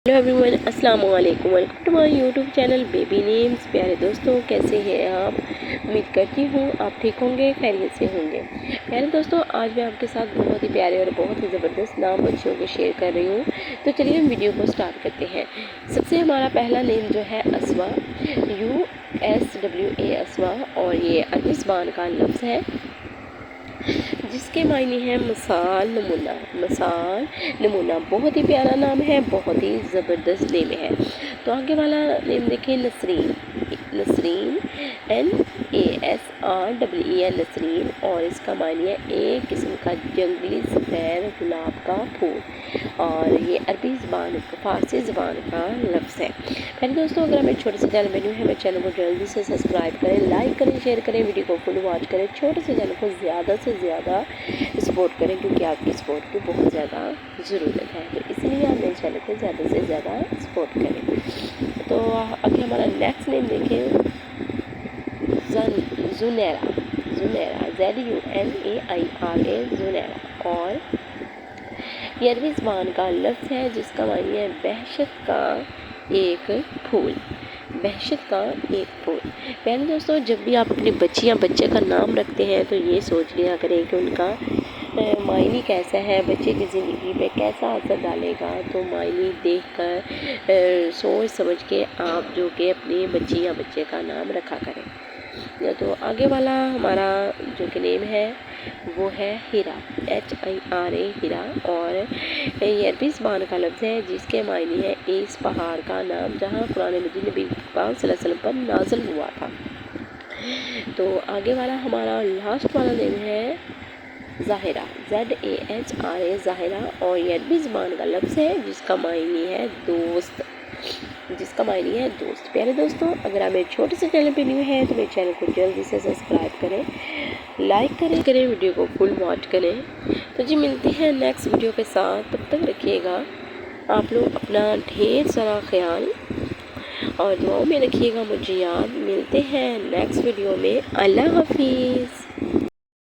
Hello everyone, अस्सलाम वालेकुम। Welcome to my YouTube channel baby names. प्यारे दोस्तों, कैसे हैं आप? उम्मीद करती हूँ आप ठीक होंगे, खैरियत से होंगे। प्यारे दोस्तों, आज मैं आपके साथ बहुत ही प्यारे और बहुत ही ज़बरदस्त नाम बच्चियों के शेयर कर रही हूँ। तो चलिए हम वीडियो को स्टार्ट करते हैं। सबसे हमारा पहला नेम जो है असवा, USWA असवा, और ये अरबी ज़बान का लफ्ज़ है जिसके मायने हैं मिसाल, नमूना। मिसाल, नमूना बहुत ही प्यारा नाम है, बहुत ही ज़बरदस्त नेम है। तो आगे वाला नेम देखें, नसरीन। नसरीन NASREEN, नसरीन, और इसका मायने है एक किस्म का जंगली सफ़ेद गुलाब का फूल, और ये अरबी ज़बान फ़ारसी ज़बान का लफ्ज़ है। पहले दोस्तों, अगर हमें छोटे से चैनल में न्यू है, मेरे चैनल को जल्दी से सब्सक्राइब करें, लाइक करें, शेयर करें, वीडियो को फुल वॉच करें, छोटे से चैनल को ज़्यादा से ज़्यादा सपोर्ट करें, क्योंकि आपकी सपोर्ट की बहुत ज़्यादा ज़रूरत है। तो इसलिए आप मेरे चैनल को ज़्यादा से ज़्यादा सपोर्ट करें। तो आगे हमारा नेक्स्ट नेम देखें, ज़ुनैरा। ज़ुनैरा ZUNAIRA, ज़ुनैरा, और ये अरबी ज़बान का लफ्ज़ है जिसका मानी है वहशत का एक फूल। वहशत का एक फूल। पहले दोस्तों, जब भी आप अपनी बच्ची या बच्चे का नाम रखते हैं तो ये सोच लिया करें कि उनका मायने कैसा है, बच्चे की ज़िंदगी पे कैसा असर डालेगा। तो मायने देख कर सोच समझ के आप जो कि अपनी बच्ची या बच्चे का नाम रखा करें। तो आगे वाला हमारा जो कि नेम है वो है हीरा, HIRA, हीरा, और ये अरबी ज़बान का लफ्ज़ है जिसके मायने है इस पहाड़ का नाम जहाँ कुरान मजीद नबी पाक सल्लल्लाहु अलैहि वसल्लम पर नाज़िल हुआ था। तो आगे वाला हमारा लास्ट वाला नेम है ज़ाहिरा, ZAHRA, ज़ाहिरा, और ये अरबी ज़बान का लफ्ज़ है जिसका मायने है दोस्त, जिसका मायने है दोस्त। प्यारे दोस्तों, अगर आप मेरे छोटे से चैनल पे न्यू हैं तो मेरे चैनल को जल्दी से सब्सक्राइब करें, लाइक करें, वीडियो को फुल वॉच करें। तो जी मिलते हैं नेक्स्ट वीडियो के साथ, तब तक रखिएगा आप लोग अपना ढेर सारा ख्याल और दुआओं में रखिएगा मुझे याद। मिलते हैं नेक्स्ट वीडियो में। अल्लाह हाफिज़।